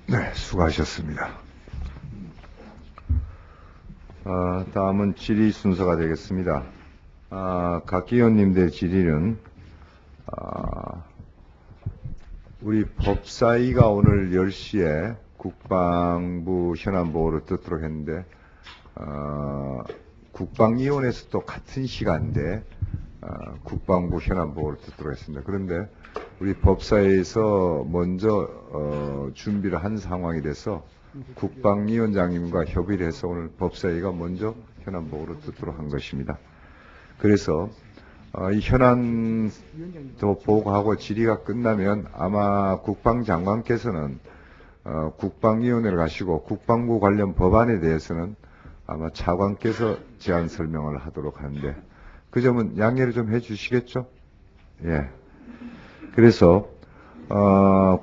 네, 수고하셨습니다. 다음은 질의 순서가 되겠습니다. 각 의원님들의 질의는 우리 법사위가 오늘 10시에 국방부 현안보고를 듣도록 했는데 국방위원회에서 또 같은 시간대 국방부 현안보고를 듣도록 했습니다. 그런데 우리 법사위에서 먼저 준비를 한 상황이 돼서 국방위원장님과 협의를 해서 오늘 법사위가 먼저 현안보고를 듣도록 한 것입니다. 그래서 이 현안도 보고하고 질의가 끝나면 아마 국방장관께서는 국방위원회를 가시고 국방부 관련 법안에 대해서는 아마 차관께서 제안 설명을 하도록 하는데 그 점은 양해를 좀 해주시겠죠? 예. 그래서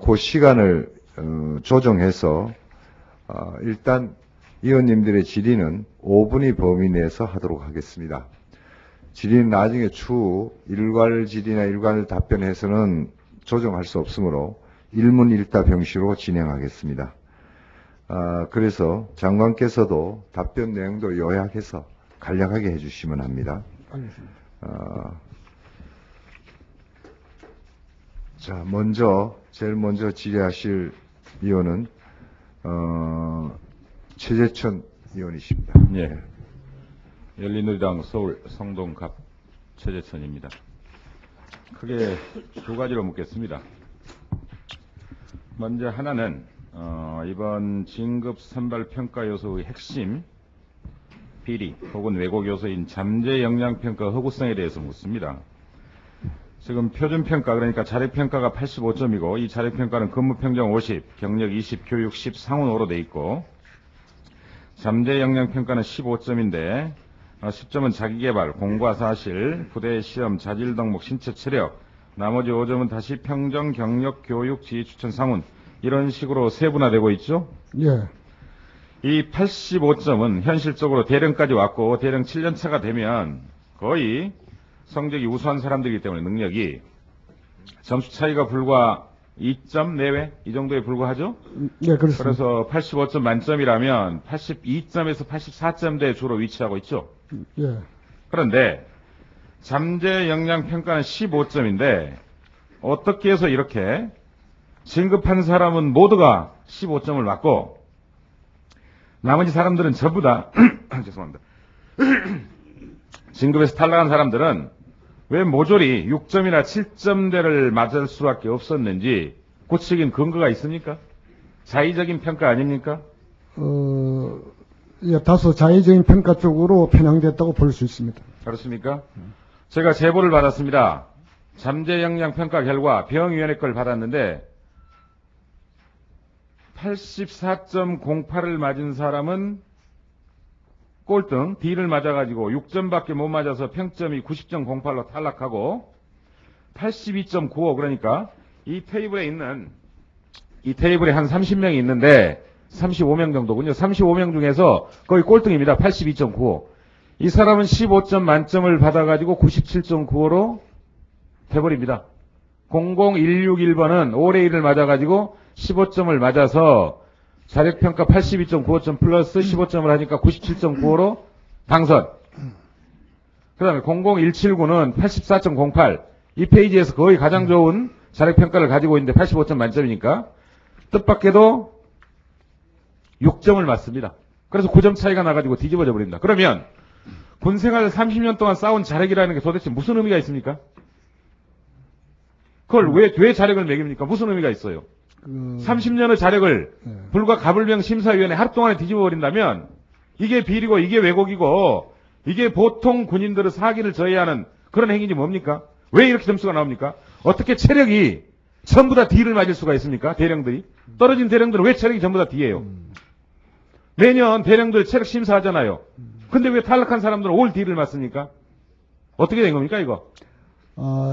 그 시간을 조정해서 일단 의원님들의 질의는 5분의 범위 내에서 하도록 하겠습니다. 질의는 나중에 추후 일괄 질의나 일괄 답변해서는 조정할 수 없으므로 일문일답 형식으로 진행하겠습니다. 그래서 장관께서도 답변 내용도 요약해서 간략하게 해주시면 합니다. 자, 제일 먼저 질의하실 의원은 최재천 의원이십니다. 예. 열린우리당 서울 성동갑 최재천입니다. 크게 두 가지로 묻겠습니다. 먼저 하나는 이번 진급 선발 평가 요소의 핵심 비리 혹은 왜곡 요소인 잠재 역량 평가 허구성에 대해서 묻습니다. 지금 표준평가 그러니까 자력평가가 85점이고 이 자력평가는 근무평정 50, 경력 20, 교육 10, 상훈 5로 돼 있고 잠재 역량평가는 15점인데 10점은 자기개발, 공과 사실, 부대 시험, 자질 덕목, 신체 체력 나머지 5점은 다시 평정, 경력, 교육, 지휘, 추천, 상훈 이런 식으로 세분화되고 있죠? 예. 이 85점은 현실적으로 대령까지 왔고 대령 7년차가 되면 거의 성적이 우수한 사람들이기 때문에 능력이 점수 차이가 불과 2점 내외 이 정도에 불과하죠? 예, 그렇습니다. 그래서 85점 만점이라면 82점에서 84점대에 주로 위치하고 있죠? 예. 그런데 잠재 역량 평가는 15점인데 어떻게 해서 이렇게 진급한 사람은 모두가 15점을 맞고 나머지 사람들은 전부 다 죄송합니다. 진급에서 탈락한 사람들은 왜 모조리 6점이나 7점대를 맞을 수밖에 없었는지 구체적인 근거가 있습니까? 자의적인 평가 아닙니까? 예, 다소 자의적인 평가 쪽으로 편향됐다고 볼 수 있습니다. 그렇습니까? 제가 제보를 받았습니다. 잠재 역량 평가 결과 병위원회 걸 받았는데 84.08을 맞은 사람은 꼴등 D를 맞아가지고 6점밖에 못 맞아서 평점이 90.08로 탈락하고 82.95 그러니까 이 테이블에 한 30명이 있는데 35명 정도군요. 35명 중에서 거의 꼴등입니다. 82.95. 이 사람은 15점 만점을 받아가지고 97.95로 돼버립니다. 00161번은 5대 1을 맞아가지고 15점을 맞아서 자력평가 82.95점 플러스 15점을 하니까 97.95로 당선. 그 다음에 00179는 84.08. 이 페이지에서 거의 가장 좋은 자력평가를 가지고 있는데 85점 만점이니까 뜻밖에도 6점을 맞습니다. 그래서 9점 차이가 나가지고 뒤집어져 버립니다. 그러면 군생활 30년 동안 쌓은 자력이라는 게 도대체 무슨 의미가 있습니까? 그걸 왜 자력을 매깁니까? 무슨 의미가 있어요? 30년의 자력을 불과 가불병 심사위원회 하루 동안에 뒤집어 버린다면 이게 비리고 이게 왜곡이고 이게 보통 군인들의 사기를 저해하는 그런 행위인지 뭡니까? 왜 이렇게 점수가 나옵니까? 어떻게 체력이 전부 다 D를 맞을 수가 있습니까? 대령들이. 떨어진 대령들은 왜 체력이 전부 다 D예요? 매년 대령들 체력 심사하잖아요. 근데 왜 탈락한 사람들은 올 D를 맞습니까? 어떻게 된 겁니까 이거?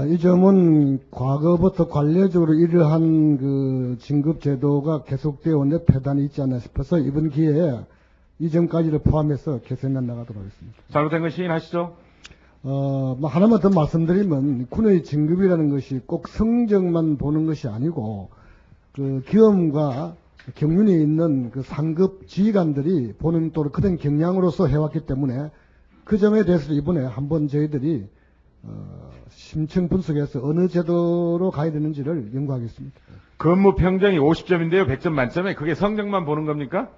이 점은 과거부터 관례적으로 이러한 그 진급 제도가 계속되어 온 데 폐단이 있지 않나 싶어서 이번 기회에 이 점까지를 포함해서 개선해 나가도록 하겠습니다. 잘못된 건 시인하시죠? 뭐 하나만 더 말씀드리면 군의 진급이라는 것이 꼭 성적만 보는 것이 아니고 그 경험과 경륜이 있는 그 상급 지휘관들이 보는 또 그런 경향으로서 해왔기 때문에 그 점에 대해서 이번에 한번 저희들이 심층 분석해서 어느 제도로 가야 되는지를 연구하겠습니다. 근무 평정이 50점인데요. 100점 만점에 그게 성적만 보는 겁니까?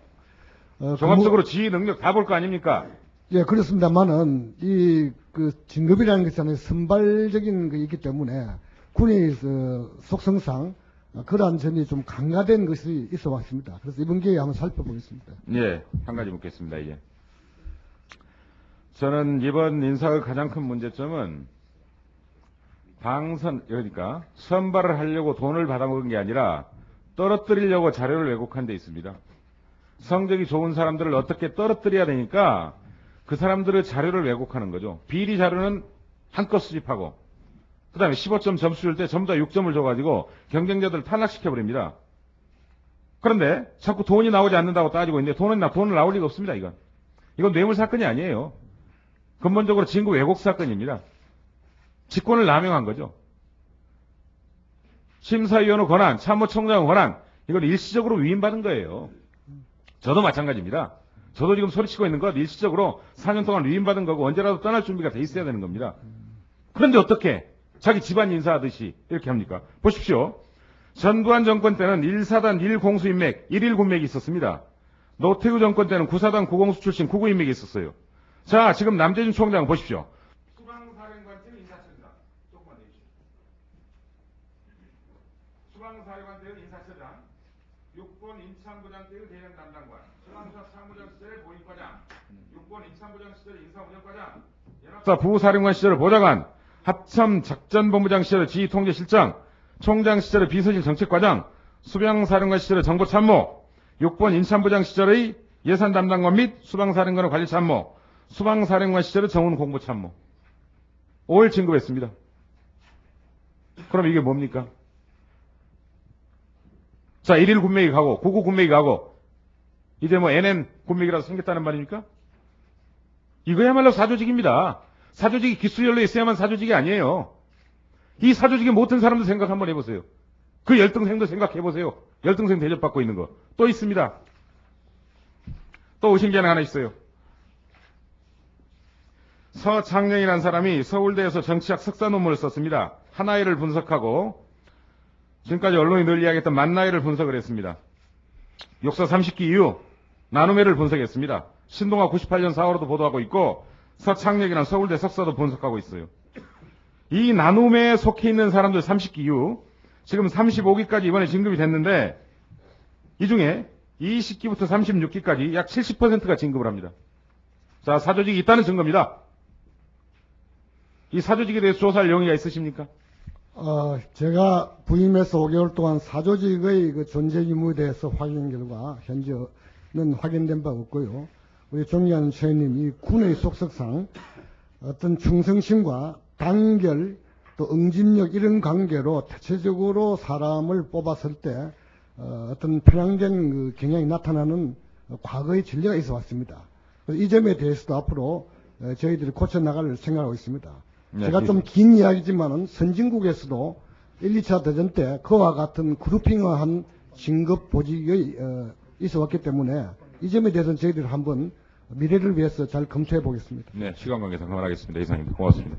종합적으로 지휘 능력 다 볼 거 아닙니까? 예, 그렇습니다만은 그 진급이라는 것이 선발적인 게 있기 때문에 군의 속성상 그러한 점이 좀 강화된 것이 있어 왔습니다. 그래서 이번 기회에 한번 살펴보겠습니다. 예, 한 가지 묻겠습니다. 이제 저는 이번 인사의 가장 큰 문제점은 그러니까 선발을 하려고 돈을 받아먹은 게 아니라 떨어뜨리려고 자료를 왜곡한 데 있습니다. 성적이 좋은 사람들을 어떻게 떨어뜨려야 되니까 그 사람들의 자료를 왜곡하는 거죠. 비리 자료는 한껏 수집하고 그 다음에 15점 점수 줄 때 전부 다 6점을 줘가지고 경쟁자들을 탈락시켜버립니다. 그런데 자꾸 돈이 나오지 않는다고 따지고 있는데 돈을 나올 리가 없습니다. 이건 뇌물 사건이 아니에요. 근본적으로 진급 왜곡 사건입니다. 직권을 남용한 거죠. 심사위원의 권한, 참모총장의 권한, 이걸 일시적으로 위임받은 거예요. 저도 마찬가지입니다. 저도 지금 소리치고 있는 것 일시적으로 4년 동안 위임받은 거고 언제라도 떠날 준비가 돼 있어야 되는 겁니다. 그런데 어떻게 자기 집안 인사하듯이 이렇게 합니까? 보십시오. 전두환 정권 때는 1사단 1공수인맥, 119맥이 있었습니다. 노태우 정권 때는 9사단 9공수 출신 99인맥이 있었어요. 자, 지금 남재준 총장 보십시오. 수방사령관팀 인사처장. 조금만 내주십시오. 수방사령관팀 인사처장. 6번 인참부장 때의 대령 담당관. 수방사 참모장 시절의 보위과장. 6번 인참부장 시절의 인사운영과장. 연합사 부사령관 시절의 보좌관. 합참 작전본부장 시절의 지휘통제실장. 총장 시절의 비서실 정책과장. 수병사령관 시절의 정보참모. 6번 인참부장 시절의 예산담당관 및 수방사령관의 관리참모. 수방사령관 시절의 정훈공보참모. 5일 진급했습니다. 그럼 이게 뭡니까? 자, 1일 군맥이 가고 99 군맥이 가고 이제 뭐 NN 군맥이라도 생겼다는 말입니까? 이거야말로 사조직입니다. 사조직이 기수열로 있어야만 사조직이 아니에요. 이 사조직에 못한 사람도 생각 한번 해보세요. 그 열등생도 생각해보세요. 열등생 대접받고 있는 거. 또 있습니다. 또 의심견 하나 있어요. 서창령이라는 사람이 서울대에서 정치학 석사 논문을 썼습니다. 하나이를 분석하고 지금까지 언론이 늘 이야기했던 만나이를 분석을 했습니다. 역사 30기 이후 나눔회를 분석했습니다. 신동아 98년 4월호도 보도하고 있고 서창령이라는 서울대 석사도 분석하고 있어요. 이 나눔회에 속해 있는 사람들 30기 이후 지금 35기까지 이번에 진급이 됐는데 이 중에 20기부터 36기까지 약 70%가 진급을 합니다. 자, 사조직이 있다는 증거입니다. 이 사조직에 대해서 조사할 용의가 있으십니까? 제가 부임해서 5개월 동안 사조직의 그 존재 유무에 대해서 확인 결과 현재는 확인된 바 없고요. 우리 존경하는 최원님, 이 군의 속성상 어떤 충성심과 단결 또 응집력 이런 관계로 대체적으로 사람을 뽑았을 때 어떤 편향된 그 경향이 나타나는 과거의 진리가 있어 왔습니다. 그래서 이 점에 대해서도 앞으로 저희들이 고쳐나갈 생각하고 있습니다. 제가 좀 긴 이야기지만은 선진국에서도 1, 2차 대전 때 그와 같은 그룹핑화한 진급 보직이 있어 왔기 때문에 이 점에 대해서는 저희들이 한번 미래를 위해서 잘 검토해 보겠습니다. 네, 시간 관계상 그만하겠습니다. 이상입니다. 고맙습니다.